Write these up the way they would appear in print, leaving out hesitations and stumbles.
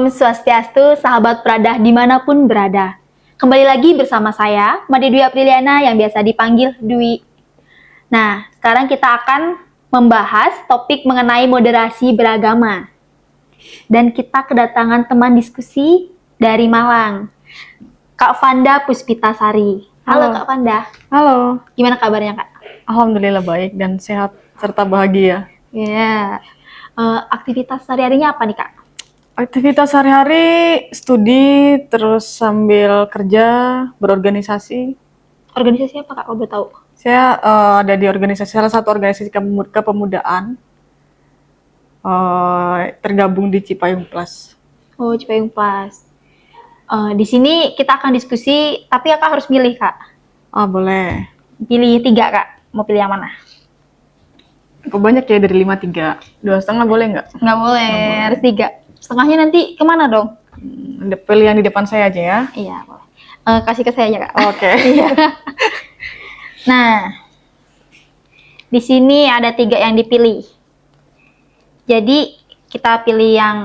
Om Swastiastu, sahabat Pradah dimanapun berada. Kembali lagi bersama saya, Made Dwi Apriliana yang biasa dipanggil Dwi. Nah, sekarang kita akan membahas topik mengenai moderasi beragama. Dan kita kedatangan teman diskusi dari Malang, Kak Fanda Puspitasari. Halo Kak Fanda. Halo. Gimana kabarnya Kak? Alhamdulillah baik dan sehat serta bahagia. Ya. Aktivitas sehari-harinya apa nih Kak? Aktivitas sehari-hari studi terus sambil kerja berorganisasi. Organisasi apa Kak kalau boleh tahu? Saya ada di salah satu organisasi kepemudaan, tergabung di Cipayung Plus. Oh, Cipayung Plus. Di sini kita akan diskusi, tapi Kakak harus milih Kak. Boleh. Pilih 3 Kak. Mau pilih yang mana? Kok banyak ya dari 5, 3? 2,5 boleh nggak? Nggak boleh, harus 3. Setengahnya nanti kemana dong? Pilih yang di depan saya aja ya. Iya, boleh. Kasih ke saya aja Kak. Oke. Iya. Nah, di sini ada 3 yang dipilih. Jadi kita pilih yang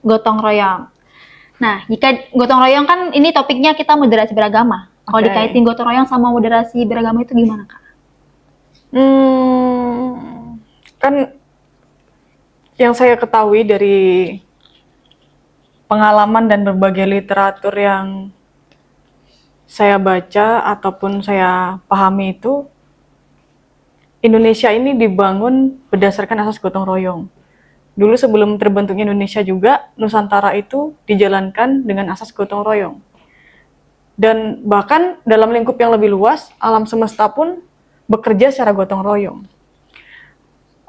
gotong royong. Nah, jika gotong royong kan ini topiknya kita moderasi beragama. Kalau Oke. dikaitin gotong royong sama moderasi beragama itu gimana Kak? Kan yang saya ketahui dari pengalaman dan berbagai literatur yang saya baca ataupun saya pahami itu, Indonesia ini dibangun berdasarkan asas gotong royong. Dulu sebelum terbentuknya Indonesia juga, Nusantara itu dijalankan dengan asas gotong royong. Dan bahkan dalam lingkup yang lebih luas, alam semesta pun bekerja secara gotong royong.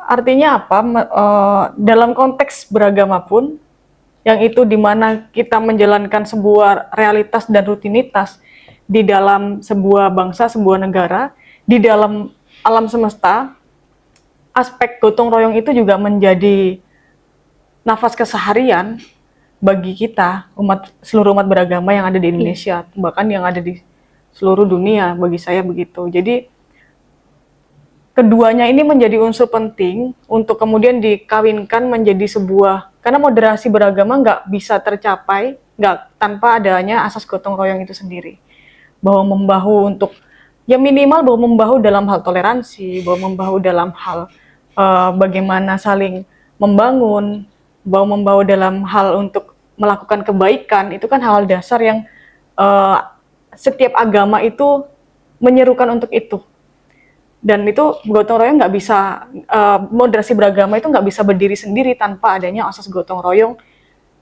Artinya apa? Dalam konteks beragama pun, yang itu dimana kita menjalankan sebuah realitas dan rutinitas di dalam sebuah bangsa, sebuah negara, di dalam alam semesta, aspek gotong royong itu juga menjadi nafas keseharian bagi kita, seluruh umat beragama yang ada di Indonesia, bahkan yang ada di seluruh dunia, bagi saya begitu. Jadi, keduanya ini menjadi unsur penting untuk kemudian dikawinkan menjadi sebuah, karena moderasi beragama nggak bisa tercapai tanpa adanya asas gotong royong itu sendiri. Bahwa membahu untuk, ya minimal bahwa membahu dalam hal toleransi, bahwa membahu dalam hal bagaimana saling membangun, bahwa membahu dalam hal untuk melakukan kebaikan, itu kan hal dasar yang setiap agama itu menyerukan untuk itu. Dan itu gotong royong nggak bisa, moderasi beragama itu nggak bisa berdiri sendiri tanpa adanya asas gotong royong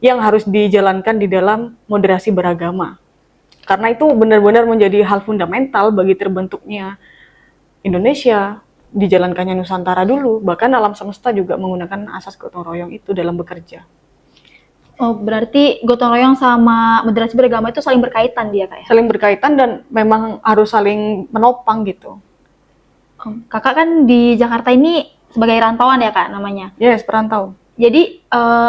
yang harus dijalankan di dalam moderasi beragama. Karena itu benar-benar menjadi hal fundamental bagi terbentuknya Indonesia, dijalankannya Nusantara dulu, bahkan alam semesta juga menggunakan asas gotong royong itu dalam bekerja. Oh, berarti gotong royong sama moderasi beragama itu saling berkaitan dia Kak ya? Saling berkaitan dan memang harus saling menopang gitu. Kakak kan di Jakarta ini sebagai rantauan ya Kak namanya? Yes, perantau. Jadi,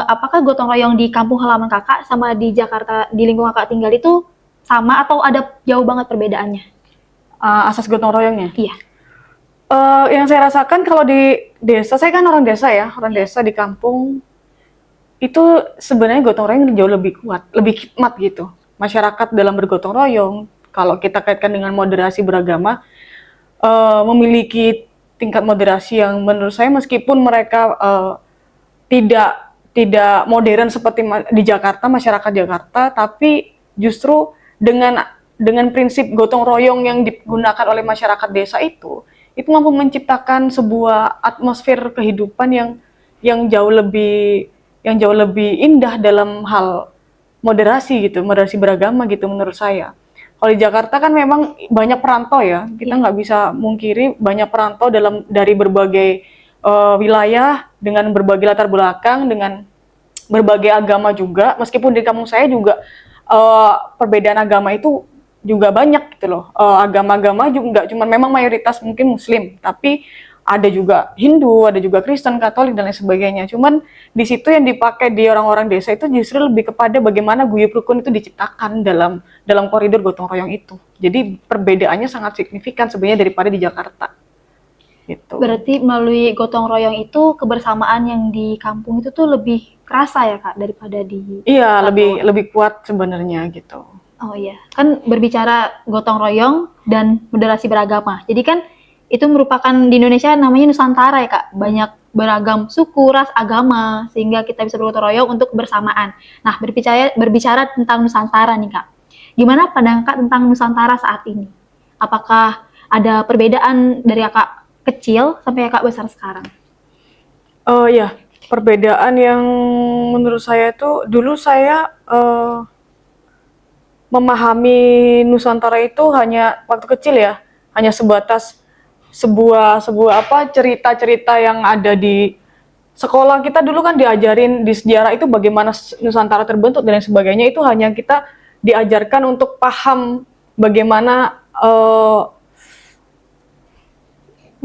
apakah gotong royong di kampung halaman Kakak sama di Jakarta, di lingkungan Kakak tinggal itu sama atau ada jauh banget perbedaannya? Asas gotong royongnya? Iya. Yang saya rasakan kalau di desa, saya kan orang desa ya, orang desa di kampung, itu sebenarnya gotong royong jauh lebih kuat, lebih khidmat gitu. Masyarakat dalam bergotong royong, kalau kita kaitkan dengan moderasi beragama, memiliki tingkat moderasi yang menurut saya meskipun mereka tidak modern seperti di Jakarta, masyarakat Jakarta, tapi justru dengan prinsip gotong royong yang digunakan oleh masyarakat desa itu mampu menciptakan sebuah atmosfer kehidupan yang jauh lebih indah dalam hal moderasi gitu, moderasi beragama gitu menurut saya. Kalau di Jakarta kan memang banyak perantau ya, kita nggak bisa mungkiri banyak perantau dari berbagai wilayah dengan berbagai latar belakang, dengan berbagai agama juga. Meskipun di kampung saya juga perbedaan agama itu juga banyak gitu loh. Agama-agama juga nggak cuma, memang mayoritas mungkin Muslim, tapi ada juga Hindu, ada juga Kristen, Katolik dan lain sebagainya. Cuman di situ yang dipakai di orang-orang desa itu justru lebih kepada bagaimana guyub rukun itu diciptakan dalam koridor gotong royong itu. Jadi perbedaannya sangat signifikan sebenarnya daripada di Jakarta. Gitu. Berarti melalui gotong royong itu kebersamaan yang di kampung itu tuh lebih kerasa ya Kak daripada di Iya, Satu. lebih kuat sebenarnya gitu. Oh iya, kan berbicara gotong royong dan moderasi beragama. Jadi kan itu merupakan di Indonesia namanya Nusantara ya Kak, banyak beragam suku, ras, agama, sehingga kita bisa bergotong royong untuk kebersamaan. Nah, berbicara tentang Nusantara nih Kak, gimana pandangan Kak tentang Nusantara saat ini? Apakah ada perbedaan dari Kakak kecil sampai Kakak besar sekarang? Ya, perbedaan yang menurut saya itu dulu saya memahami Nusantara itu hanya waktu kecil ya, hanya sebatas sebuah sebuah apa cerita-cerita yang ada di sekolah kita dulu kan diajarin di sejarah itu bagaimana Nusantara terbentuk dan lain sebagainya itu hanya kita diajarkan untuk paham bagaimana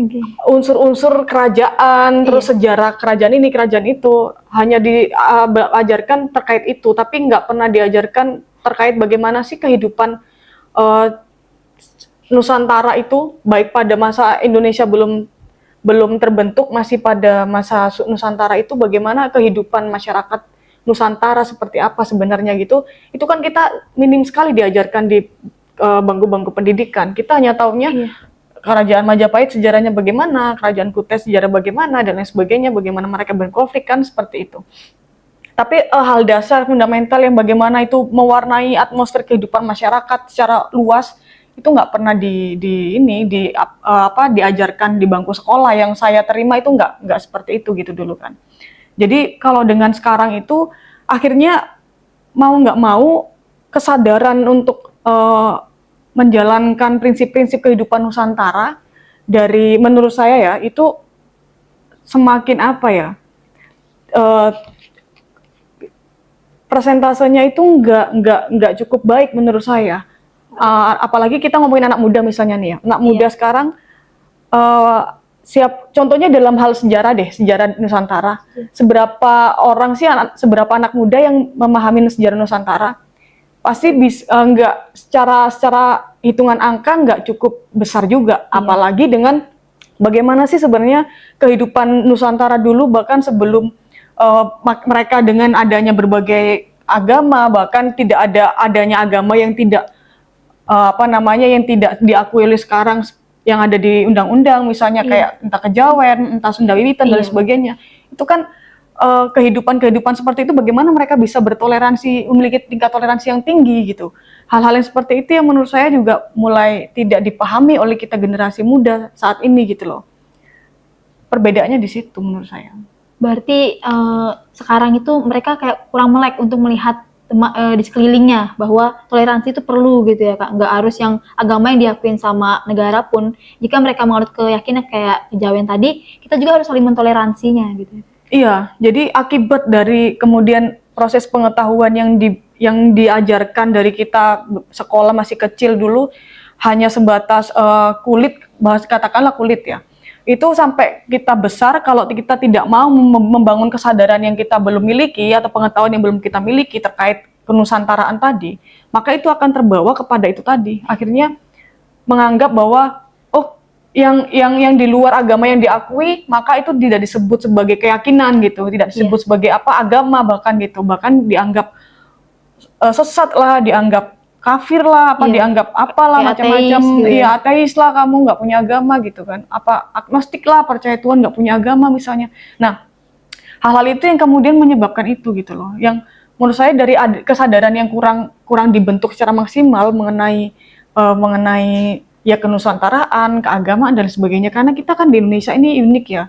Oke. unsur-unsur kerajaan, terus sejarah kerajaan ini, kerajaan itu, hanya diajarkan terkait itu, tapi nggak pernah diajarkan terkait bagaimana sih kehidupan Nusantara itu, baik pada masa Indonesia belum terbentuk, masih pada masa Nusantara itu, bagaimana kehidupan masyarakat Nusantara seperti apa sebenarnya gitu. Itu kan kita minim sekali diajarkan di bangku-bangku pendidikan. Kita hanya taunya Kerajaan Majapahit sejarahnya bagaimana, Kerajaan Kutai sejarah bagaimana, dan lain sebagainya, bagaimana mereka berkonflik kan seperti itu. Tapi hal dasar fundamental yang bagaimana itu mewarnai atmosfer kehidupan masyarakat secara luas itu nggak pernah diajarkan di bangku sekolah. Yang saya terima itu nggak seperti itu gitu dulu kan. Jadi kalau dengan sekarang itu akhirnya mau nggak mau kesadaran untuk menjalankan prinsip-prinsip kehidupan Nusantara dari menurut saya ya itu semakin apa ya persentasenya itu nggak cukup baik menurut saya. Apalagi kita ngomongin anak muda misalnya nih ya, anak muda sekarang siap contohnya dalam hal sejarah deh, sejarah Nusantara. Seberapa anak muda yang memahami sejarah Nusantara pasti nggak secara hitungan angka nggak cukup besar juga, apalagi dengan bagaimana sih sebenarnya kehidupan Nusantara dulu, bahkan sebelum mereka dengan adanya berbagai agama, bahkan tidak adanya agama yang tidak yang tidak diakui oleh sekarang yang ada di undang-undang, misalnya kayak entah Kejawen, entah Sunda Wiwitan dan sebagainya. Itu kan kehidupan seperti itu, bagaimana mereka bisa bertoleransi, memiliki tingkat toleransi yang tinggi gitu. Hal-hal yang seperti itu yang menurut saya juga mulai tidak dipahami oleh kita generasi muda saat ini gitu loh. Perbedaannya di situ menurut saya. Berarti sekarang itu mereka kayak kurang melek untuk melihat di sekelilingnya bahwa toleransi itu perlu gitu ya Kak. Nggak harus yang agama yang diakuin sama negara pun. Jika mereka menganut keyakinan kayak Kejawen tadi, kita juga harus saling mentoleransinya gitu. Iya, jadi akibat dari kemudian proses pengetahuan yang diajarkan dari kita sekolah masih kecil dulu hanya sebatas katakanlah kulit ya. Itu sampai kita besar, kalau kita tidak mau membangun kesadaran yang kita belum miliki atau pengetahuan yang belum kita miliki terkait kenusantaraan tadi, maka itu akan terbawa kepada itu tadi. Akhirnya menganggap bahwa yang di luar agama yang diakui, maka itu tidak disebut sebagai keyakinan gitu, tidak disebut sebagai agama bahkan gitu, bahkan dianggap sesat lah, dianggap kafir lah, dianggap apalah macam-macam, ateis lah, kamu nggak punya agama gitu kan, agnostik lah, percaya Tuhan nggak punya agama misalnya. Nah, hal-hal itu yang kemudian menyebabkan itu gitu loh, yang menurut saya dari kesadaran yang kurang dibentuk secara maksimal mengenai ya kenusantaraan, keagamaan dan sebagainya, karena kita kan di Indonesia ini unik ya.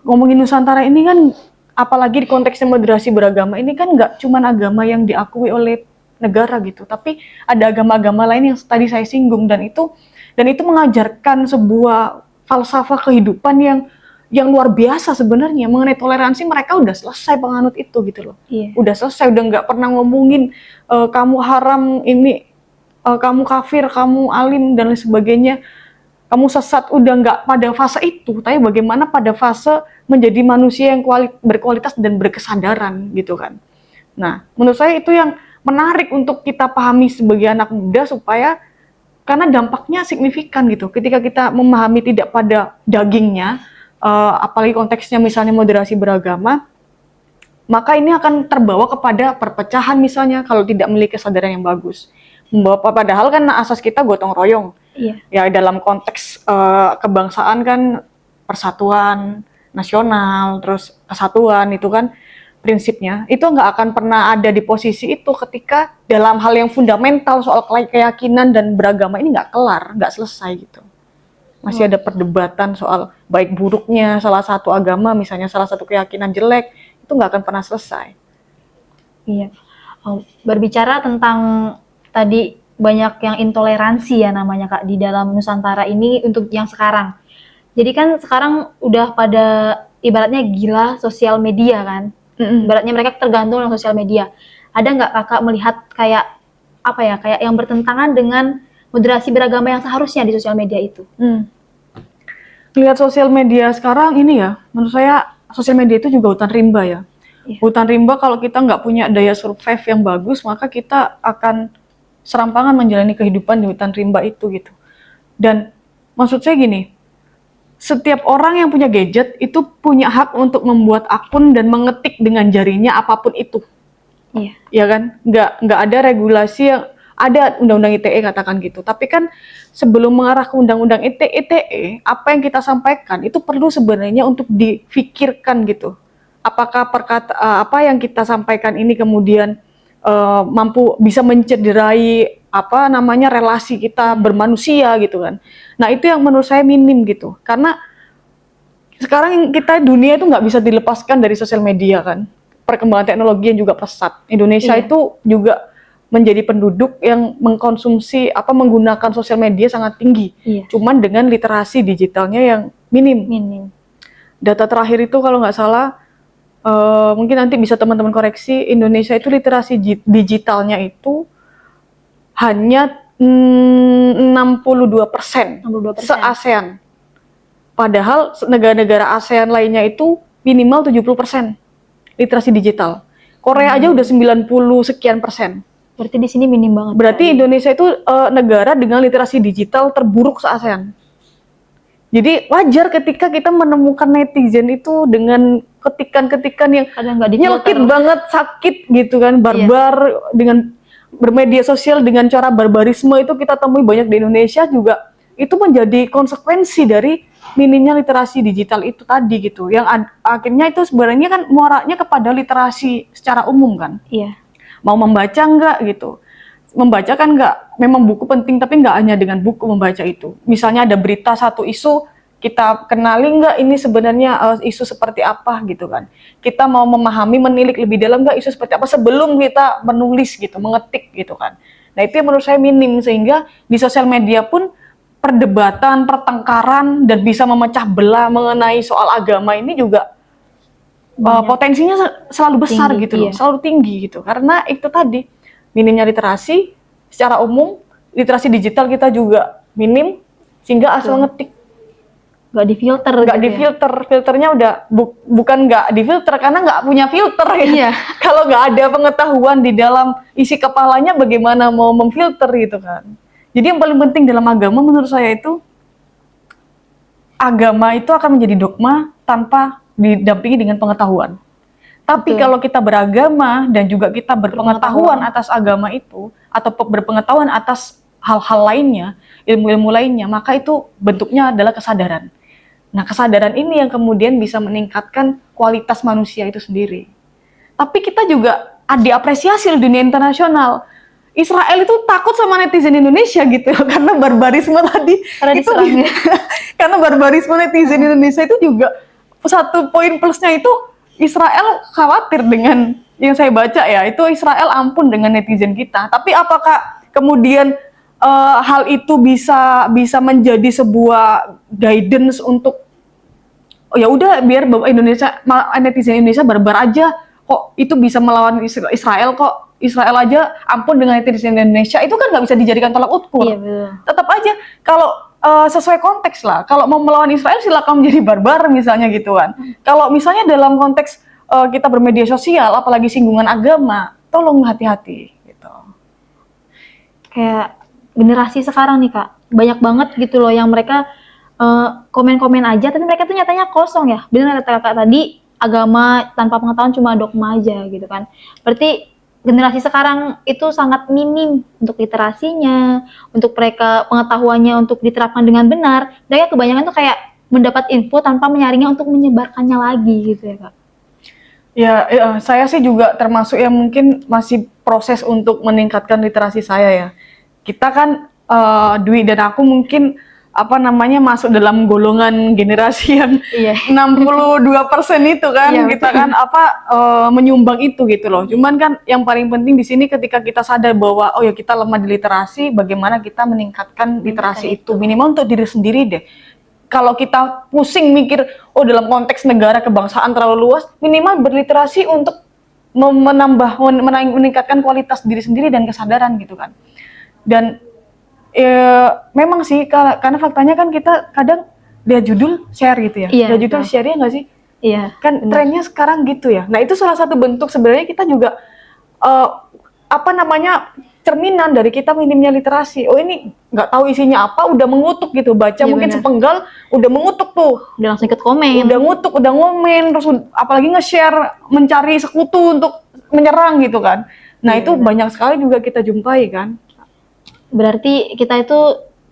Ngomongin Nusantara ini kan, apalagi di konteksnya moderasi beragama ini kan nggak cuma agama yang diakui oleh negara gitu, tapi ada agama-agama lain yang tadi saya singgung, dan itu mengajarkan sebuah falsafah kehidupan yang luar biasa sebenarnya mengenai toleransi. Mereka udah selesai penganut itu gitu loh, udah selesai, udah nggak pernah ngomongin kamu haram ini, kamu kafir, kamu alim dan lain sebagainya, kamu sesat, udah nggak pada fase itu, tapi bagaimana pada fase menjadi manusia yang berkualitas dan berkesadaran gitu kan. Nah, menurut saya itu yang menarik untuk kita pahami sebagai anak muda, supaya karena dampaknya signifikan gitu ketika kita memahami tidak pada dagingnya, apalagi konteksnya misalnya moderasi beragama, maka ini akan terbawa kepada perpecahan misalnya kalau tidak memiliki kesadaran yang bagus. Padahal kan asas kita gotong royong. Iya. Ya dalam konteks kebangsaan kan persatuan nasional, terus kesatuan itu kan prinsipnya. Itu nggak akan pernah ada di posisi itu ketika dalam hal yang fundamental soal keyakinan dan beragama ini nggak kelar, nggak selesai gitu. Masih ada perdebatan soal baik buruknya salah satu agama, misalnya salah satu keyakinan jelek, itu nggak akan pernah selesai. Iya. Berbicara tentang tadi banyak yang intoleransi ya namanya Kak di dalam Nusantara ini untuk yang sekarang. Jadi kan sekarang udah pada ibaratnya gila sosial media kan. Ibaratnya mereka tergantung dengan sosial media. Ada nggak Kakak melihat kayak apa ya, kayak yang bertentangan dengan moderasi beragama yang seharusnya di sosial media itu? Lihat sosial media sekarang ini ya, menurut saya sosial media itu juga hutan rimba ya. Iya. Hutan rimba kalau kita nggak punya daya survive yang bagus, maka kita akan serampangan menjalani kehidupan di hutan rimba itu gitu. Dan maksud saya gini, setiap orang yang punya gadget itu punya hak untuk membuat akun dan mengetik dengan jarinya apapun itu. Iya. Ya kan? Nggak ada regulasi yang ada undang-undang ITE katakan gitu. Tapi kan sebelum mengarah ke undang-undang ITE, apa yang kita sampaikan itu perlu sebenarnya untuk difikirkan gitu. Apakah apa yang kita sampaikan ini kemudian mampu bisa mencederai relasi kita bermanusia gitu kan. Nah itu yang menurut saya minim gitu, karena sekarang kita dunia itu nggak bisa dilepaskan dari sosial media kan, perkembangan teknologi yang juga pesat. Indonesia itu juga menjadi penduduk yang menggunakan sosial media sangat tinggi, cuman dengan literasi digitalnya yang minim. Data terakhir itu kalau nggak salah, mungkin nanti bisa teman-teman koreksi, Indonesia itu literasi digitalnya itu hanya 62% se-ASEAN. Padahal negara-negara ASEAN lainnya itu minimal 70% literasi digital. Korea aja udah 90 sekian persen. Berarti di sini minim banget. Berarti Indonesia itu negara dengan literasi digital terburuk se-ASEAN. Jadi wajar ketika kita menemukan netizen itu dengan ketikan-ketikan yang nyelkit banget, sakit gitu kan, barbar dengan bermedia sosial dengan cara barbarisme itu kita temui banyak di Indonesia juga. Itu menjadi konsekuensi dari minimnya literasi digital itu tadi gitu. Yang akhirnya itu sebenarnya kan muaranya kepada literasi secara umum kan. Iya. Mau membaca enggak gitu. Membaca kan enggak, memang buku penting tapi enggak hanya dengan buku membaca itu. Misalnya ada berita satu isu, kita kenali nggak ini sebenarnya isu seperti apa gitu kan. Kita mau memahami, menilik lebih dalam nggak isu seperti apa sebelum kita menulis gitu, mengetik gitu kan. Nah itu yang menurut saya minim, sehingga di sosial media pun perdebatan, pertengkaran, dan bisa memecah belah mengenai soal agama ini juga potensinya selalu besar tinggi, gitu loh, selalu tinggi gitu. Karena itu tadi, minimnya literasi secara umum, literasi digital kita juga minim, sehingga asal ngetik. Nggak difilter filternya udah bukan nggak difilter karena nggak punya filter ya. Iya. Kalau nggak ada pengetahuan di dalam isi kepalanya, bagaimana mau memfilter gitu kan. Jadi yang paling penting dalam agama menurut saya itu, agama itu akan menjadi dogma tanpa didampingi dengan pengetahuan. Tapi kalau kita beragama dan juga kita berpengetahuan atas agama itu, atau berpengetahuan atas hal-hal lainnya, ilmu-ilmu lainnya, maka itu bentuknya adalah kesadaran. Nah, kesadaran ini yang kemudian bisa meningkatkan kualitas manusia itu sendiri. Tapi kita juga diapresiasi di dunia internasional. Israel itu takut sama netizen Indonesia gitu, karena barbarisme tadi. Karena barbarisme netizen Indonesia itu juga satu poin plusnya itu Israel khawatir dengan yang saya baca ya, itu Israel ampun dengan netizen kita. Tapi apakah kemudian hal itu bisa menjadi sebuah guidance untuk ya udah biar netizen Indonesia barbar aja, kok itu bisa melawan Israel, kok Israel aja ampun dengan netizen Indonesia, itu kan nggak bisa dijadikan tolak ukur. Iya, tetap aja kalau sesuai konteks lah, kalau mau melawan Israel silakan menjadi barbar misalnya gitu kan. Kalau misalnya dalam konteks kita bermedia sosial, apalagi singgungan agama, tolong hati-hati gitu. Kayak generasi sekarang nih Kak, banyak banget gitu loh yang mereka komen-komen aja, tapi mereka tuh nyatanya kosong ya. Benar kata Kakak tadi, agama tanpa pengetahuan cuma dogma aja gitu kan. Berarti generasi sekarang itu sangat minim untuk literasinya, untuk mereka pengetahuannya untuk diterapkan dengan benar. Mereka kebanyakan tuh kayak mendapat info tanpa menyaringnya untuk menyebarkannya lagi gitu ya Kak. Ya, saya sih juga termasuk yang mungkin masih proses untuk meningkatkan literasi saya ya. Kita kan, Dwi dan aku mungkin masuk dalam golongan generasi yang Iya. 62% itu kan, Iya, kita betul. kan menyumbang itu gitu loh. Cuman kan yang paling penting di sini ketika kita sadar bahwa oh ya kita lemah di literasi, bagaimana kita meningkatkan literasi itu minimal untuk diri sendiri deh. Kalau kita pusing mikir, oh dalam konteks negara kebangsaan terlalu luas, minimal berliterasi untuk meningkatkan kualitas diri sendiri dan kesadaran gitu kan. Dan memang sih, karena faktanya kan kita kadang lihat judul share gitu ya. Iya, Lihat judul betul. share ya nggak sih? Iya. Kan benar. trennya sekarang gitu ya. Nah itu salah satu bentuk sebenarnya kita juga cerminan dari kita minimnya literasi. Oh ini nggak tahu isinya apa, udah mengutuk gitu. Baca Iya, mungkin benar. sepenggal, udah mengutuk tuh. Udah langsung ikut komen. Udah ngutuk, udah ngomen, terus apalagi nge-share, mencari sekutu untuk menyerang gitu kan. Nah Iya, itu benar. banyak sekali juga kita jumpai kan. Berarti kita itu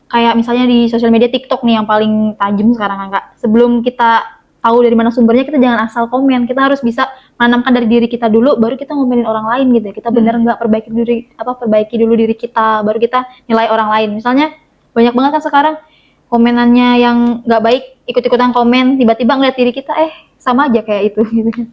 kayak misalnya di sosial media TikTok nih yang paling tajam sekarang kan Kak. Sebelum kita tahu dari mana sumbernya, kita jangan asal komen. Kita harus bisa menanamkan dari diri kita dulu, baru kita ngomelin orang lain gitu ya. Kita bener nggak perbaiki dulu diri kita, baru kita nilai orang lain. Misalnya banyak banget kan sekarang komenannya yang nggak baik, ikut-ikutan komen, tiba-tiba ngeliat diri kita, sama aja kayak itu gitu kan.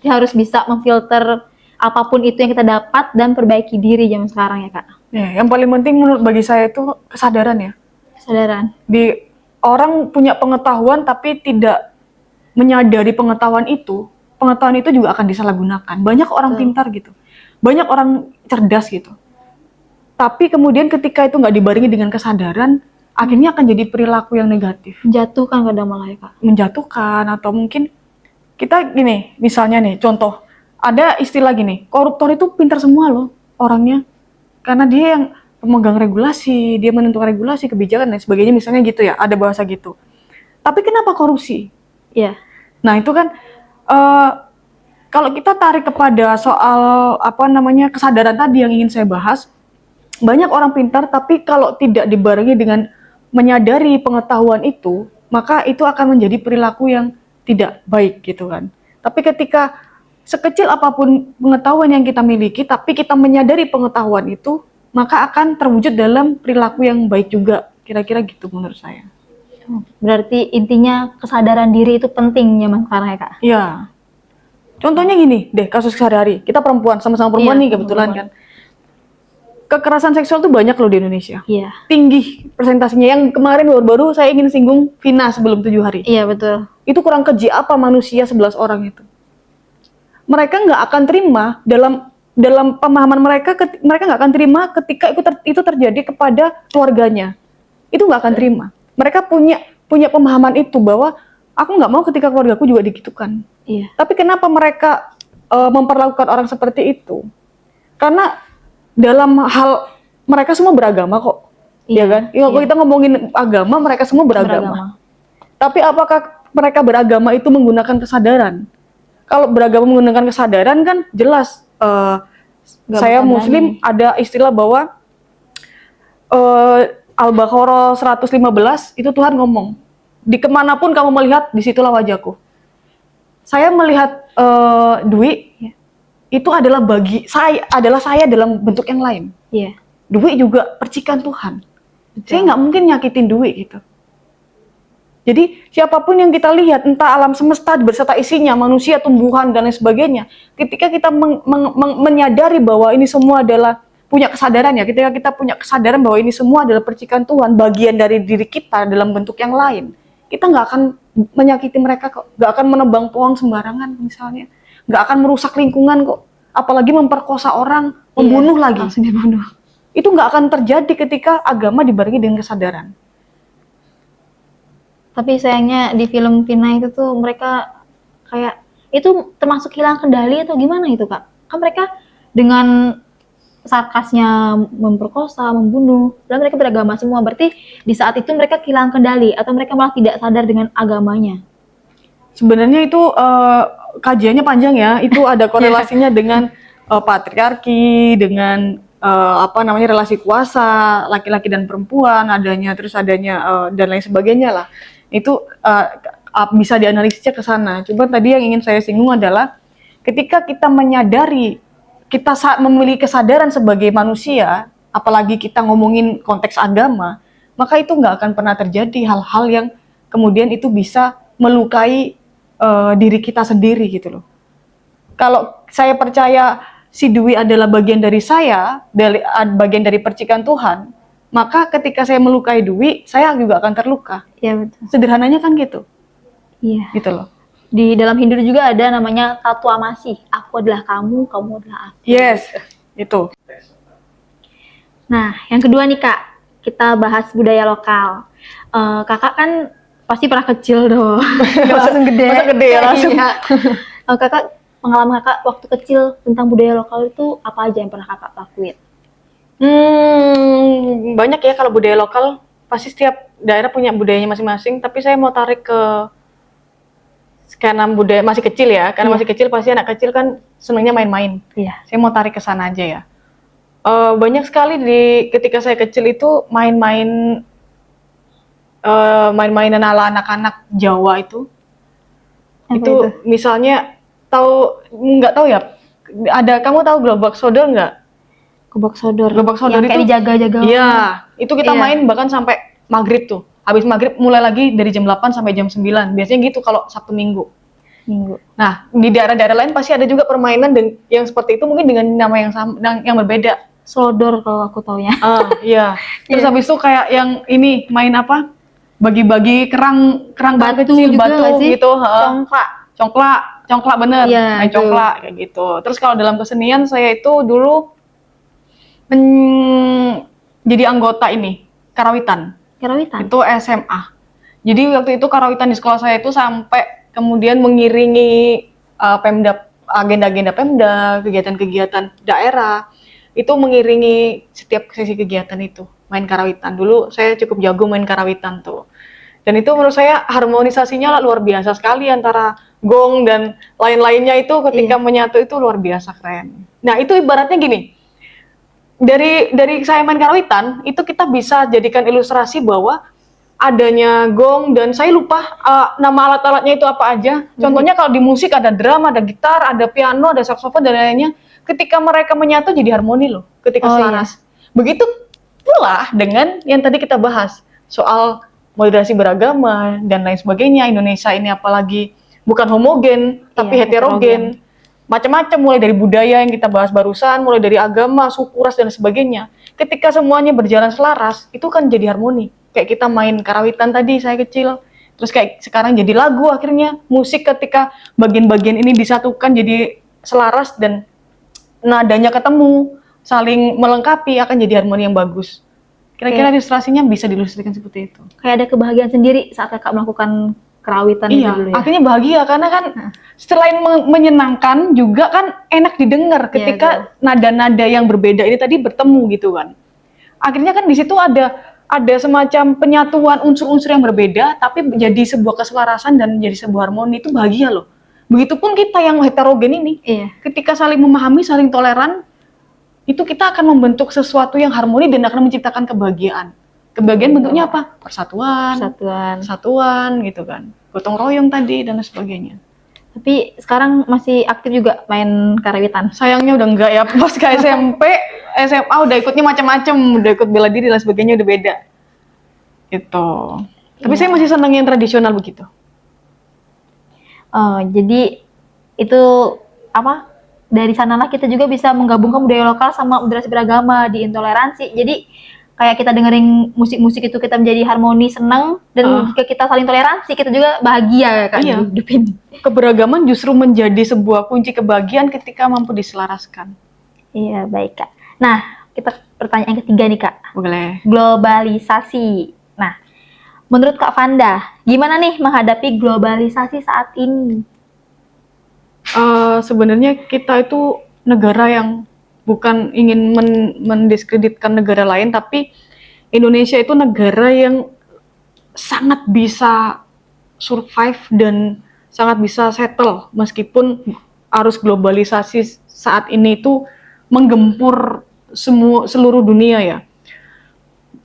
Jadi harus bisa memfilter apapun itu yang kita dapat dan perbaiki diri zaman sekarang ya Kak. Ya, yang paling penting menurut bagi saya itu kesadaran ya. Kesadaran. Di orang punya pengetahuan tapi tidak menyadari pengetahuan itu juga akan disalahgunakan. Banyak orang pintar gitu, banyak orang cerdas gitu. Tapi kemudian ketika itu nggak dibarengi dengan kesadaran, akhirnya akan jadi perilaku yang negatif. Menjatuhkan kadang malah ya Kak. Menjatuhkan atau mungkin kita gini, misalnya nih contoh, ada istilah gini, koruptor itu pintar semua loh orangnya. Karena dia yang pemegang regulasi, dia menentukan regulasi, kebijakan dan sebagainya misalnya gitu ya, ada bahasa gitu. Tapi kenapa korupsi? Iya. Nah itu kan kalau kita tarik kepada soal kesadaran tadi yang ingin saya bahas, banyak orang pintar tapi kalau tidak dibarengi dengan menyadari pengetahuan itu, maka itu akan menjadi perilaku yang tidak baik gitu kan. Tapi ketika sekecil apapun pengetahuan yang kita miliki, tapi kita menyadari pengetahuan itu, maka akan terwujud dalam perilaku yang baik juga. Kira-kira gitu menurut saya. Berarti intinya kesadaran diri itu penting zaman sekarang ya Kak? Iya. Contohnya gini deh, kasus sehari-hari. Kita perempuan, sama-sama perempuan nih kebetulan kan. Kekerasan seksual tuh banyak loh di Indonesia. Iya. Tinggi persentasinya. Yang kemarin baru-baru saya ingin singgung Vina sebelum 7 hari. Iya betul. Itu kurang keji apa manusia 11 orang itu. Mereka nggak akan terima dalam pemahaman mereka nggak akan terima ketika itu terjadi kepada keluarganya. Itu nggak akan terima. Mereka punya pemahaman itu bahwa aku nggak mau ketika keluargaku juga digitukan. Iya. Tapi kenapa mereka memperlakukan orang seperti itu? Karena dalam hal mereka semua beragama kok, ya kan? Kalau kita ngomongin agama, mereka semua beragama. Tapi apakah mereka beragama itu menggunakan kesadaran? Kalau beragama menggunakan kesadaran kan jelas. Saya Muslim ada istilah bahwa Al-Baqarah 115 itu Tuhan ngomong, di kemanapun kamu melihat, disitulah wajahku. Saya melihat Dwi, itu adalah saya dalam bentuk yang lain. Iya. Dwi juga percikan Tuhan. Betul. Saya nggak mungkin nyakitin Dwi gitu. Jadi siapapun yang kita lihat, entah alam semesta berserta isinya, manusia, tumbuhan dan lain sebagainya, ketika kita menyadari bahwa ini semua adalah punya kesadaran ya, ketika kita punya kesadaran bahwa ini semua adalah percikan Tuhan, bagian dari diri kita dalam bentuk yang lain, kita nggak akan menyakiti mereka kok, nggak akan menebang pohon sembarangan misalnya, nggak akan merusak lingkungan kok, apalagi memperkosa orang, membunuh lagi. Langsung dibunuh. Itu nggak akan terjadi ketika agama dibarengi dengan kesadaran. Tapi sayangnya di film Vina itu tuh mereka kayak itu termasuk hilang kendali atau gimana itu Kak? Kan mereka dengan sarkasnya memperkosa, membunuh, dan mereka beragama semua. Berarti di saat itu mereka kehilangan kendali atau mereka malah tidak sadar dengan agamanya. Sebenarnya itu kajiannya panjang ya. Itu ada korelasinya dengan patriarki, dengan relasi kuasa laki-laki dan perempuan, adanya dan lain sebagainya lah. Itu bisa dianalisisnya ke sana. Cuma tadi yang ingin saya singgung adalah ketika kita menyadari, kita memiliki kesadaran sebagai manusia, apalagi kita ngomongin konteks agama, maka itu nggak akan pernah terjadi hal-hal yang kemudian itu bisa melukai diri kita sendiri gitu loh. Kalau saya percaya si Dwi adalah bagian dari saya, bagian dari percikan Tuhan, maka ketika saya melukai Dwi, saya juga akan terluka. Iya betul. Sederhananya kan gitu. Iya. Gitu loh. Di dalam Hindu juga ada namanya tatuamasi. Aku adalah kamu, kamu adalah aku. Yes, itu. Nah, yang kedua nih Kak, kita bahas budaya lokal. Kakak kan pasti pernah kecil dong. Nggak langsung gede. Masa gede ya langsung. Iya. Kakak, pengalaman kakak waktu kecil tentang budaya lokal itu apa aja yang pernah kakak lakuin? Banyak ya kalau budaya lokal. Pasti setiap daerah punya budayanya masing-masing. Tapi saya mau tarik ke karena budaya masih kecil ya. Karena masih kecil pasti anak kecil kan senangnya main-main. Iya. Saya mau tarik ke sana aja ya. Banyak sekali ketika saya kecil itu mainan ala anak-anak Jawa itu. Apa itu misalnya nggak tahu ya, kamu tahu Globak Sodor nggak? Gobak Sodor. Globak Sodor yang itu kayak dijaga-jaga. Iya, itu kita Iya. main bahkan sampai maghrib tuh. Habis maghrib mulai lagi dari jam 8 sampai jam 9. Biasanya gitu kalau Sabtu Minggu. Nah, di daerah-daerah lain pasti ada juga permainan dan yang seperti itu mungkin dengan nama yang sama, yang berbeda. Sodor kalau aku taunya. Iya. Terus habis itu kayak yang ini main apa? Bagi-bagi kerang Batu kecil, juga batu nggak sih? gitu. Congklak bener. Iya, Main itu. congklak kayak gitu. Terus kalau dalam kesenian saya itu dulu jadi anggota ini karawitan. Karawitan. Itu SMA. Jadi waktu itu karawitan di sekolah saya itu sampai kemudian mengiringi Pemda, agenda-agenda Pemda, kegiatan-kegiatan daerah. Itu mengiringi setiap sesi kegiatan itu, main karawitan. Dulu saya cukup jago main karawitan tuh. Dan itu menurut saya harmonisasinya luar biasa sekali antara gong dan lain-lainnya itu ketika menyatu itu luar biasa keren. Nah, itu ibaratnya gini. Dari saya main karawitan, itu kita bisa jadikan ilustrasi bahwa adanya gong dan saya lupa nama alat-alatnya itu apa aja. Contohnya kalau di musik ada drum, ada gitar, ada piano, ada saksofon dan lainnya. Ketika mereka menyatu jadi harmoni loh, ketika selaras. Begitu pula dengan yang tadi kita bahas soal moderasi beragama dan lain sebagainya. Indonesia ini apalagi bukan homogen tapi heterogen. Macam-macam, mulai dari budaya yang kita bahas barusan, mulai dari agama, suku, ras dan sebagainya. Ketika semuanya berjalan selaras, itu kan jadi harmoni. Kayak kita main karawitan tadi saya kecil, terus kayak sekarang jadi lagu, akhirnya musik ketika bagian-bagian ini disatukan jadi selaras dan nadanya ketemu, saling melengkapi, akan jadi harmoni yang bagus. Kira-kira ilustrasinya bisa diilustrasikan seperti itu. Kayak ada kebahagiaan sendiri saat kakak melakukan karawitan itu dulu ya. Akhirnya bahagia karena kan selain menyenangkan juga kan enak didengar ketika nada-nada yang berbeda ini tadi bertemu gitu kan. Akhirnya kan di situ ada semacam penyatuan unsur-unsur yang berbeda tapi menjadi sebuah keselarasan dan menjadi sebuah harmoni, itu bahagia loh. Begitupun kita yang heterogen ini, ketika saling memahami, saling toleran, itu kita akan membentuk sesuatu yang harmoni dan akan menciptakan kebahagiaan. Kebahagiaan bentuknya apa? Persatuan gitu kan. Gotong royong tadi dan sebagainya. Tapi sekarang masih aktif juga main karawitan. Sayangnya udah enggak ya. Pas ke SMP, SMA udah ikutnya macam-macam, udah ikut bela diri dan sebagainya udah beda. Gitu. Tapi saya masih senang yang tradisional begitu. Jadi itu apa? Dari sanalah kita juga bisa menggabungkan budaya lokal sama moderasi beragama di intoleransi. Jadi kayak kita dengerin musik-musik itu kita menjadi harmoni, senang, dan jika kita saling toleransi kita juga bahagia kan hidup ini. Keberagaman justru menjadi sebuah kunci kebahagiaan ketika mampu diselaraskan. Iya, baik Kak. Nah, kita pertanyaan ketiga nih Kak. Boleh. Globalisasi. Nah, menurut Kak Vanda, gimana nih menghadapi globalisasi saat ini? Sebenarnya kita itu negara yang bukan ingin mendiskreditkan negara lain, tapi Indonesia itu negara yang sangat bisa survive dan sangat bisa settle meskipun arus globalisasi saat ini itu menggempur seluruh dunia ya.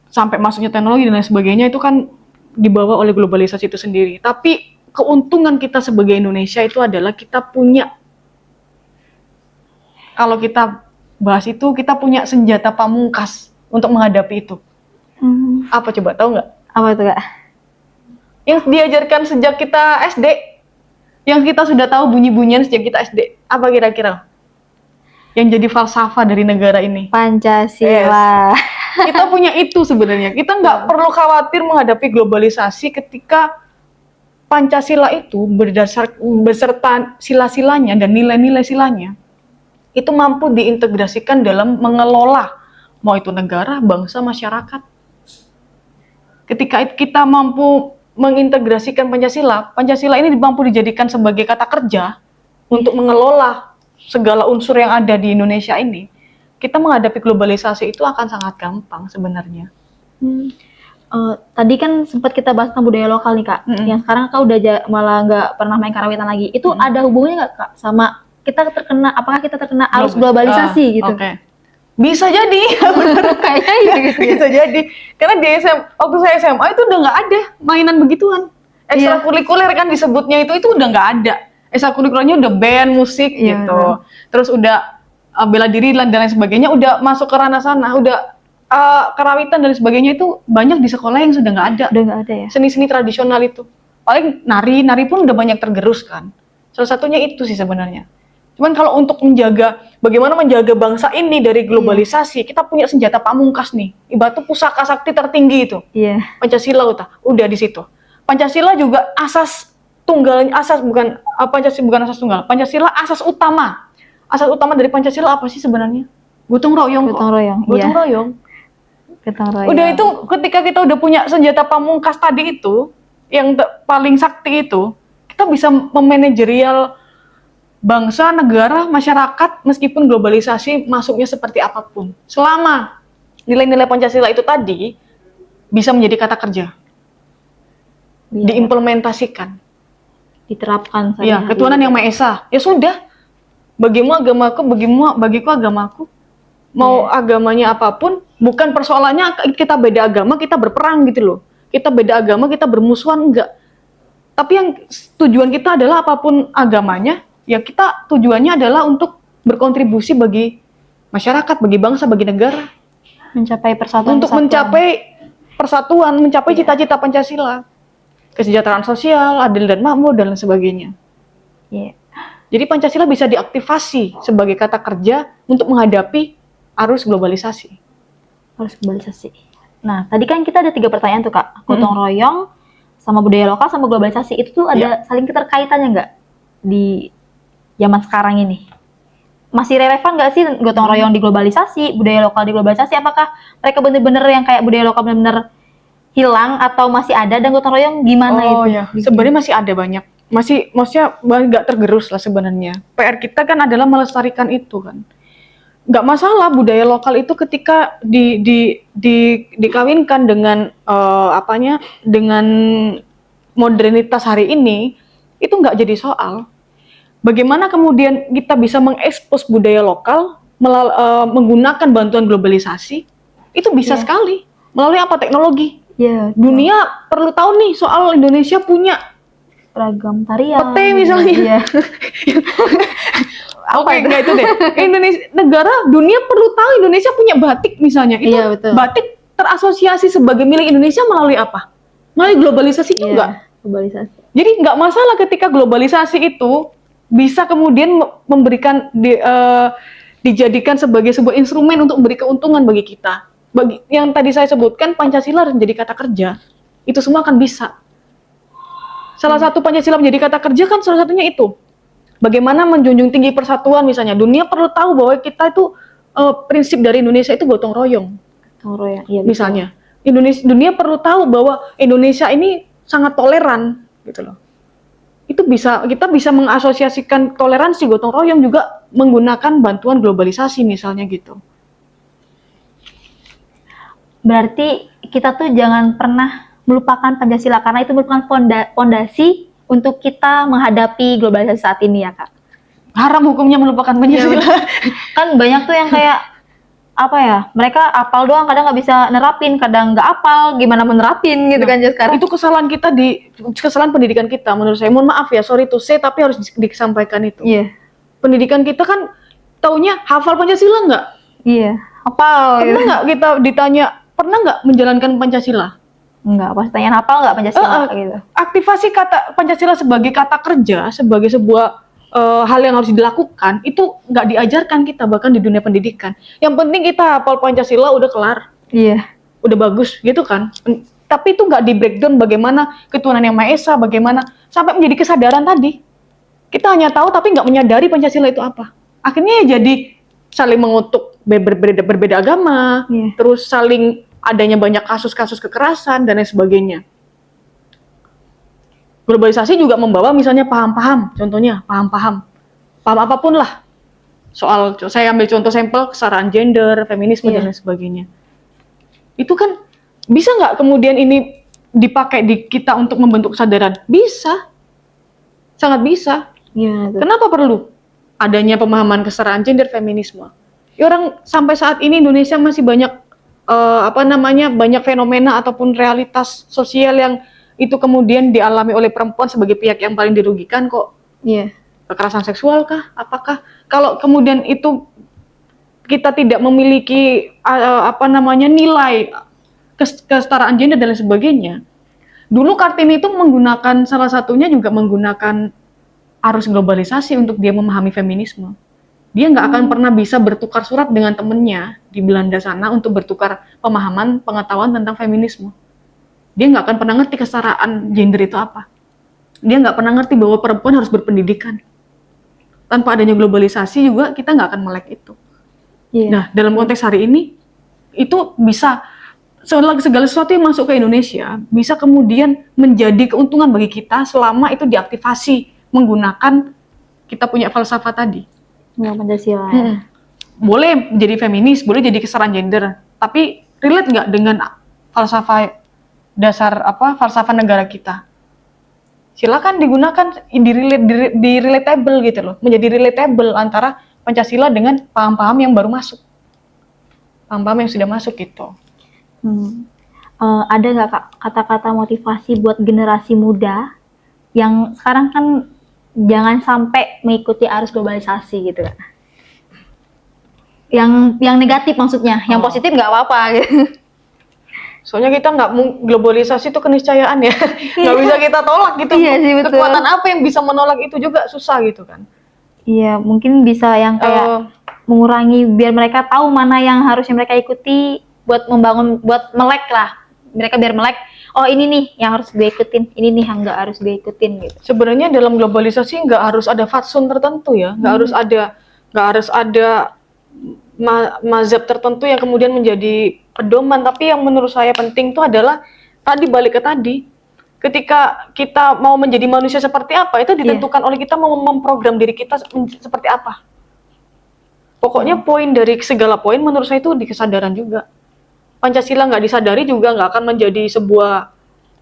Sampai masuknya teknologi dan lain sebagainya itu kan dibawa oleh globalisasi itu sendiri. Tapi keuntungan kita sebagai Indonesia itu adalah kita punya, kalau kita bahas itu, kita punya senjata pamungkas untuk menghadapi itu. Apa coba, tahu nggak? Apa itu Kak? Yang diajarkan sejak kita SD, yang kita sudah tahu bunyi-bunyian sejak kita SD. Apa kira-kira? Yang jadi falsafah dari negara ini. Pancasila. Kita punya itu sebenarnya. Kita nggak perlu khawatir menghadapi globalisasi ketika Pancasila itu beserta sila-silanya dan nilai-nilai silanya itu mampu diintegrasikan dalam mengelola mau itu negara, bangsa, masyarakat. Ketika kita mampu mengintegrasikan Pancasila, Pancasila ini mampu dijadikan sebagai kata kerja untuk mengelola segala unsur yang ada di Indonesia ini. Kita menghadapi globalisasi itu akan sangat gampang sebenarnya. Tadi kan sempat kita bahas tentang budaya lokal nih Kak. Yang sekarang Kak udah malah nggak pernah main karawitan lagi. Itu ada hubungannya nggak Kak sama kita terkena? Apakah kita terkena arus globalisasi gitu? Oke. Bisa jadi, Kayaknya gitu. bisa jadi. Karena di waktu saya SMA itu udah nggak ada mainan begituan. Ekstrakurikuler kan disebutnya itu udah nggak ada. Ekstrakurikulernya udah band, musik gitu. Terus udah bela diri dan lain sebagainya udah masuk ke ranah sana, udah karawitan dan sebagainya itu banyak di sekolah yang sudah nggak ada. Udah nggak ada ya. Seni-seni tradisional itu. Paling nari pun udah banyak tergerus kan. Salah satunya itu sih sebenarnya. Cuman kalau untuk bagaimana menjaga bangsa ini dari globalisasi, kita punya senjata pamungkas nih. Ibarat pusaka sakti tertinggi itu. Iya. Pancasila udah di situ. Pancasila juga bukan asas tunggal. Pancasila asas utama. Asas utama dari Pancasila apa sih sebenarnya? Gotong royong. Gotong royong. Gotong royong. Gotong royong. Udah itu ketika kita udah punya senjata pamungkas tadi itu, yang paling sakti itu, kita bisa memanajerial bangsa, negara, masyarakat meskipun globalisasi masuknya seperti apapun. Selama nilai-nilai Pancasila itu tadi bisa menjadi kata kerja. Diimplementasikan. Diterapkan. Ya, ketuhanan yang Maha Esa. Ya sudah. Bagimu agamaku, bagiku agamaku. Mau agamanya apapun, bukan persoalannya kita beda agama, kita berperang gitu loh. Kita beda agama, kita bermusuhan, enggak. Tapi yang tujuan kita adalah apapun agamanya, ya kita tujuannya adalah untuk berkontribusi bagi masyarakat, bagi bangsa, bagi negara. Mencapai persatuan. Untuk mencapai persatuan, mencapai cita-cita Pancasila. Kesejahteraan sosial, adil dan makmur, dan lain sebagainya. Iya. Jadi Pancasila bisa diaktifasi sebagai kata kerja untuk menghadapi arus globalisasi. Arus globalisasi. Nah, tadi kan kita ada 3 pertanyaan tuh Kak. Gotong royong, sama budaya lokal, sama globalisasi. Itu tuh ada saling keterkaitannya nggak di zaman sekarang ini? Masih relevan nggak sih gotong royong di globalisasi, budaya lokal di globalisasi? Apakah mereka bener-bener yang kayak budaya lokal bener-bener hilang atau masih ada, dan gotong royong gimana itu? Oh ya, sebenarnya masih ada banyak. Maksudnya nggak tergerus lah sebenarnya. PR kita kan adalah melestarikan itu kan. Nggak masalah budaya lokal itu ketika dikawinkan dengan dengan modernitas hari ini, itu nggak jadi soal. Bagaimana kemudian kita bisa mengekspos budaya lokal menggunakan bantuan globalisasi, itu bisa sekali melalui apa? Teknologi. Dunia perlu tahu nih soal Indonesia punya ragam tarian, pete misalnya. Enggak itu deh. Dunia perlu tahu Indonesia punya batik misalnya. Itu batik terasosiasi sebagai milik Indonesia melalui apa? Melalui globalisasi juga. Globalisasi. Jadi nggak masalah ketika globalisasi itu bisa kemudian dijadikan sebagai sebuah instrumen untuk memberi keuntungan bagi kita. Bagi yang tadi saya sebutkan, Pancasila harus menjadi kata kerja. Itu semua akan bisa. Salah satu Pancasila menjadi kata kerja kan salah satunya itu. Bagaimana menjunjung tinggi persatuan misalnya. Dunia perlu tahu bahwa kita itu prinsip dari Indonesia itu gotong royong. Gotong royong, iya. Misalnya, dunia perlu tahu bahwa Indonesia ini sangat toleran gitu loh. Kita bisa mengasosiasikan toleransi gotong royong juga menggunakan bantuan globalisasi misalnya gitu. Berarti kita tuh jangan pernah melupakan Pancasila karena itu merupakan fondasi untuk kita menghadapi globalisasi saat ini ya Kak? Haram hukumnya melupakan Pancasila. Kan banyak tuh yang kayak apa ya, mereka apal doang, kadang nggak bisa nerapin, kadang nggak apal, gimana menerapin gitu kan ya sekarang. Itu kesalahan pendidikan kita menurut saya. Mohon maaf ya, sorry to say, tapi harus disampaikan itu. Iya. Pendidikan kita kan taunya hafal Pancasila nggak? Iya, apal. Pernah nggak kita ditanya, pernah nggak menjalankan Pancasila? Enggak, pas tanya hafal nggak Pancasila gitu. Aktivasi kata Pancasila sebagai kata kerja, sebagai sebuah hal yang harus dilakukan, itu nggak diajarkan kita bahkan di dunia pendidikan. Yang penting kita hafal Pancasila udah kelar, Iya. udah bagus gitu kan. Tapi itu nggak di breakdown bagaimana ketuhanan yang Maha Esa, bagaimana sampai menjadi kesadaran tadi. Kita hanya tahu tapi nggak menyadari Pancasila itu apa. Akhirnya ya jadi saling mengutuk berbeda agama, Iya. terus saling adanya banyak kasus-kasus kekerasan dan lain sebagainya. Globalisasi juga membawa misalnya paham-paham, contohnya paham apapun lah. Soal, saya ambil contoh sampel kesetaraan gender, feminisme dan lain sebagainya. Itu kan bisa nggak kemudian ini dipakai di kita untuk membentuk kesadaran? Bisa, sangat bisa. Iya. Kenapa perlu adanya pemahaman kesetaraan gender, feminisme? Ya, orang sampai saat ini Indonesia masih banyak banyak fenomena ataupun realitas sosial yang itu kemudian dialami oleh perempuan sebagai pihak yang paling dirugikan kok. Iya. Kekerasan seksual kah? Apakah kalau kemudian itu kita tidak memiliki nilai kesetaraan gender dan lain sebagainya. Dulu Kartini itu menggunakan salah satunya juga menggunakan arus globalisasi untuk dia memahami feminisme. Dia nggak akan pernah bisa bertukar surat dengan temennya di Belanda sana untuk bertukar pemahaman, pengetahuan tentang feminisme. Dia nggak akan pernah ngerti kesetaraan gender itu apa. Dia nggak pernah ngerti bahwa perempuan harus berpendidikan. Tanpa adanya globalisasi juga kita nggak akan melek itu. Iya. Nah, dalam konteks hari ini, itu bisa segala sesuatu yang masuk ke Indonesia bisa kemudian menjadi keuntungan bagi kita selama itu diaktifasi menggunakan kita punya falsafah tadi. Ya, Pancasila. Boleh jadi feminis, boleh jadi kesetaraan gender, tapi relate nggak dengan falsafah dasar falsafah negara kita? Silakan digunakan di relatable gitu loh, menjadi relatable antara Pancasila dengan paham-paham yang baru masuk, paham-paham yang sudah masuk gitu. Ada nggak Kak kata-kata motivasi buat generasi muda yang sekarang kan jangan sampai mengikuti arus globalisasi gitu kan? Yang negatif maksudnya, yang positif nggak apa-apa gitu. Soalnya kita globalisasi itu keniscayaan ya, nggak bisa kita tolak gitu. Iya sih, betul. Kekuatan apa yang bisa menolak itu juga susah gitu kan? Iya, mungkin bisa yang kayak mengurangi biar mereka tahu mana yang harusnya mereka ikuti buat membangun, buat melek lah. Mereka biar melek, oh ini nih yang harus gue ikutin, ini nih yang nggak harus gue ikutin gitu. Sebenarnya dalam globalisasi nggak harus ada fatsun tertentu ya, nggak harus ada mazhab tertentu yang kemudian menjadi pedoman. Tapi yang menurut saya penting itu adalah balik ke tadi, ketika kita mau menjadi manusia seperti apa itu ditentukan oleh kita mau memprogram diri kita seperti apa. Pokoknya poin dari segala poin menurut saya itu di kesadaran juga. Pancasila nggak disadari juga nggak akan menjadi sebuah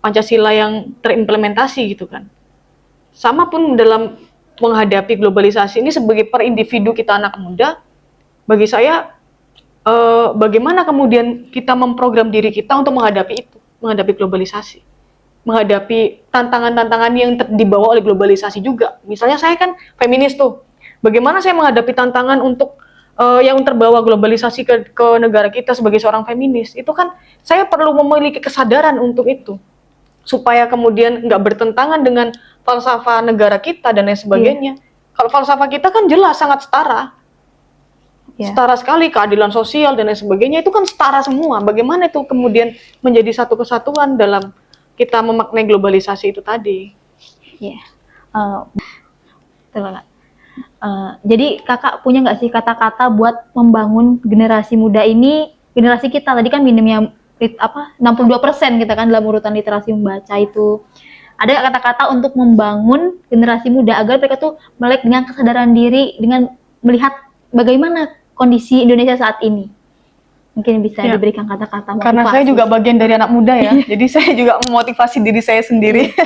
Pancasila yang terimplementasi gitu kan. Sama pun dalam menghadapi globalisasi ini sebagai per individu kita anak muda, bagi saya bagaimana kemudian kita memprogram diri kita untuk menghadapi globalisasi, menghadapi tantangan-tantangan yang dibawa oleh globalisasi juga. Misalnya saya kan feminis tuh, bagaimana saya menghadapi tantangan untuk yang terbawa globalisasi ke negara kita sebagai seorang feminis, itu kan saya perlu memiliki kesadaran untuk itu, supaya kemudian nggak bertentangan dengan falsafah negara kita dan lain sebagainya. Kalau falsafah kita kan jelas sangat setara, setara sekali, keadilan sosial dan lain sebagainya itu kan setara semua. Bagaimana itu kemudian menjadi satu kesatuan dalam kita memaknai globalisasi itu tadi? Iya. Jadi kakak punya nggak sih kata-kata buat membangun generasi muda ini, generasi kita tadi kan minimnya 62% kita kan dalam urutan literasi membaca itu. Ada nggak kata-kata untuk membangun generasi muda agar mereka tuh melek dengan kesadaran diri, dengan melihat bagaimana kondisi Indonesia saat ini? Mungkin bisa Ya. diberikan kata-kata motivasi. Karena saya juga bagian dari anak muda ya, jadi saya juga memotivasi diri saya sendiri.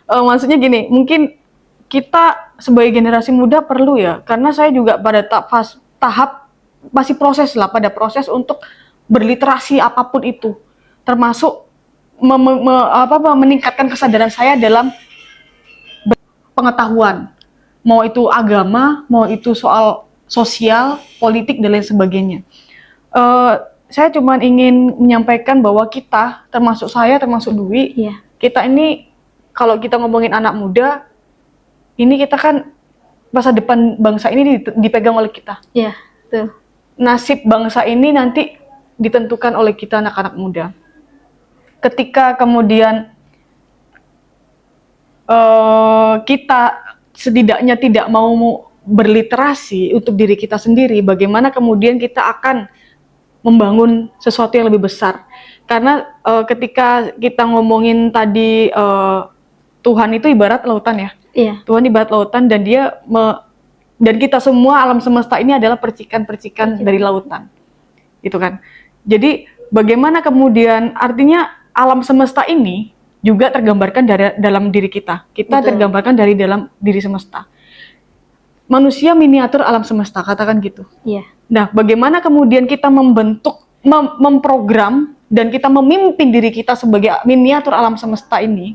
Maksudnya gini, mungkin kita sebagai generasi muda perlu ya, karena saya juga pada tahap masih proses lah, pada proses untuk berliterasi apapun itu, termasuk meningkatkan kesadaran saya dalam pengetahuan, mau itu agama, mau itu soal sosial, politik dan lain sebagainya. Saya cuma ingin menyampaikan bahwa kita, termasuk saya, termasuk Dwi, Iya. kita ini kalau kita ngomongin anak muda, ini kita kan masa depan bangsa ini dipegang oleh kita. Iya, betul. Nasib bangsa ini nanti ditentukan oleh kita anak-anak muda. Ketika kemudian kita setidaknya tidak mau berliterasi untuk diri kita sendiri, bagaimana kemudian kita akan membangun sesuatu yang lebih besar. Karena ketika kita ngomongin tadi Tuhan itu ibarat lautan ya. Iya. Tuhan ibarat lautan dan dan kita semua alam semesta ini adalah percikan-percikan dari lautan. Gitu kan. Jadi bagaimana kemudian artinya alam semesta ini juga tergambarkan dalam diri kita. Kita Betul. tergambarkan dari dalam diri semesta. Manusia miniatur alam semesta, katakan gitu. Iya. Nah, bagaimana kemudian kita memprogram dan kita memimpin diri kita sebagai miniatur alam semesta ini,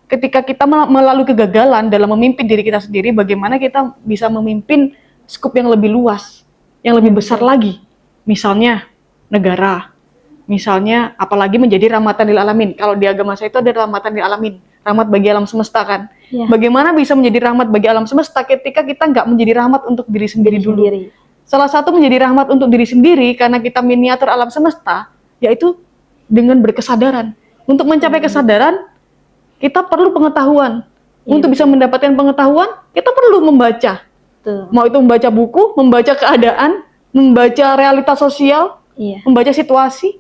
ketika kita melalui kegagalan dalam memimpin diri kita sendiri, bagaimana kita bisa memimpin skup yang lebih luas, yang lebih besar lagi. Misalnya negara, misalnya apalagi menjadi rahmatan lil alamin. Kalau di agama saya itu ada rahmatan lil alamin, rahmat bagi alam semesta kan. Iya. Bagaimana bisa menjadi rahmat bagi alam semesta ketika kita nggak menjadi rahmat untuk diri sendiri dulu. Salah satu menjadi rahmat untuk diri sendiri karena kita miniatur alam semesta, yaitu dengan berkesadaran. Untuk mencapai kesadaran, kita perlu pengetahuan. Iya. Untuk bisa mendapatkan pengetahuan, kita perlu membaca. Betul. Mau itu membaca buku, membaca keadaan, membaca realitas sosial, Iya. membaca situasi,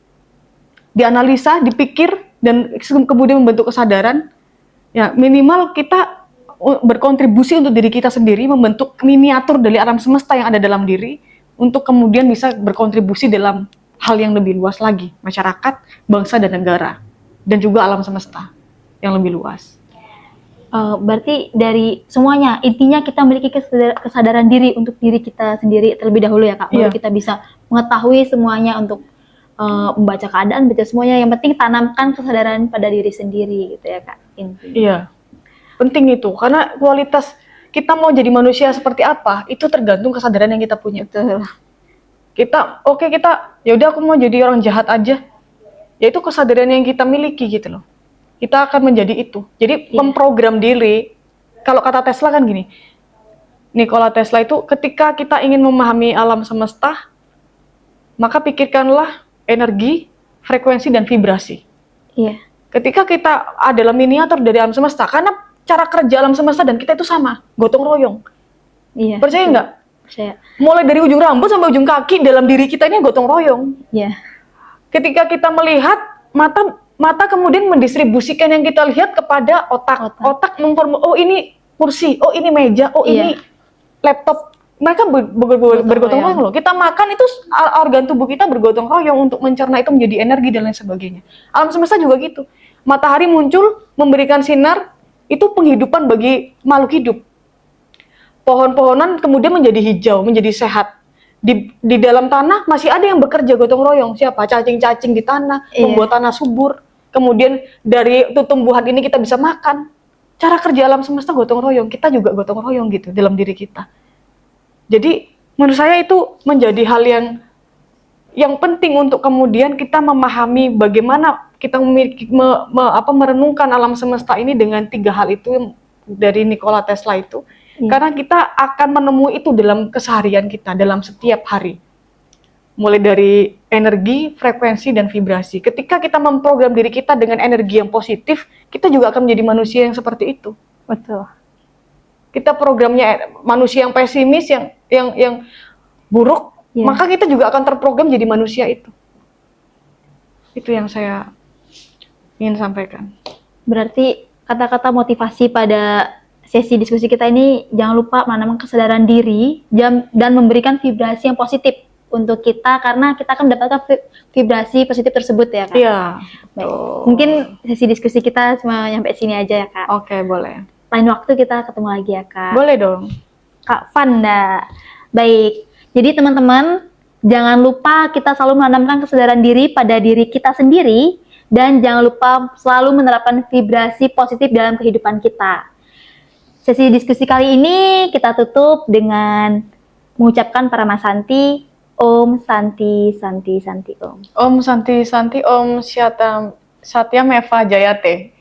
dianalisa, dipikir, dan kemudian membentuk kesadaran. Ya, minimal kita berkontribusi untuk diri kita sendiri, membentuk miniatur dari alam semesta yang ada dalam diri, untuk kemudian bisa berkontribusi dalam hal yang lebih luas lagi, masyarakat, bangsa, dan negara, dan juga alam semesta yang lebih luas. Berarti dari semuanya, intinya kita memiliki kesadaran diri untuk diri kita sendiri terlebih dahulu ya Kak, baru Iya. kita bisa mengetahui semuanya untuk membaca keadaan, baca semuanya. Yang penting tanamkan kesadaran pada diri sendiri gitu ya Kak, intinya. Iya, penting itu, karena kualitas kita mau jadi manusia seperti apa, itu tergantung kesadaran yang kita punya. Betul. Kita ya udah aku mau jadi orang jahat aja, yaitu kesadaran yang kita miliki gitu loh. Kita akan menjadi itu. Jadi Iya. memprogram diri. Kalau kata Tesla kan gini, Nikola Tesla itu ketika kita ingin memahami alam semesta, maka pikirkanlah energi, frekuensi, dan vibrasi. Iya. Ketika kita adalah miniatur dari alam semesta, karena cara kerja alam semesta dan kita itu sama, gotong royong. Iya. Percaya betul. nggak? Percaya. Mulai dari ujung rambut sampai ujung kaki, dalam diri kita ini gotong royong. Iya. Ketika kita melihat, mata kemudian mendistribusikan yang kita lihat kepada otak. Otak oh ini kursi, oh ini meja, oh Iya. ini laptop. Mereka bergotong royong loh. Kita makan itu organ tubuh kita bergotong royong untuk mencerna itu menjadi energi dan lain sebagainya. Alam semesta juga gitu. Matahari muncul memberikan sinar, itu penghidupan bagi makhluk hidup. Pohon-pohonan kemudian menjadi hijau, menjadi sehat. Di dalam tanah masih ada yang bekerja gotong royong. Siapa? Cacing-cacing di tanah, Iya. membuat tanah subur. Kemudian dari tumbuhan ini kita bisa makan. Cara kerja alam semesta gotong royong. Kita juga gotong royong gitu dalam diri kita. Jadi menurut saya itu menjadi hal yang penting untuk kemudian kita memahami bagaimana kita merenungkan alam semesta ini dengan 3 hal itu dari Nikola Tesla itu. Iya. Karena kita akan menemui itu dalam keseharian kita, dalam setiap hari. Mulai dari energi, frekuensi, dan vibrasi. Ketika kita memprogram diri kita dengan energi yang positif, kita juga akan menjadi manusia yang seperti itu. Betul. Kita programnya manusia yang pesimis, yang buruk, Iya. maka kita juga akan terprogram jadi manusia itu. Itu yang saya ingin sampaikan. Berarti kata-kata motivasi pada sesi diskusi kita ini, jangan lupa menanamkan kesadaran diri dan memberikan vibrasi yang positif untuk kita karena kita akan mendapatkan vibrasi positif tersebut ya Kak. Iya. Baik. Betul. Mungkin sesi diskusi kita cuma nyampe sini aja ya Kak. Oke, boleh. Lain waktu kita ketemu lagi ya Kak. Boleh dong. Kak Fanda. Baik. Jadi teman-teman, jangan lupa kita selalu menanamkan kesadaran diri pada diri kita sendiri dan jangan lupa selalu menerapkan vibrasi positif dalam kehidupan kita. Sesi diskusi kali ini kita tutup dengan mengucapkan para Mas Santi, Om Santi Santi Santi Om. Om Santi Santi Om Satya Meva Jayate.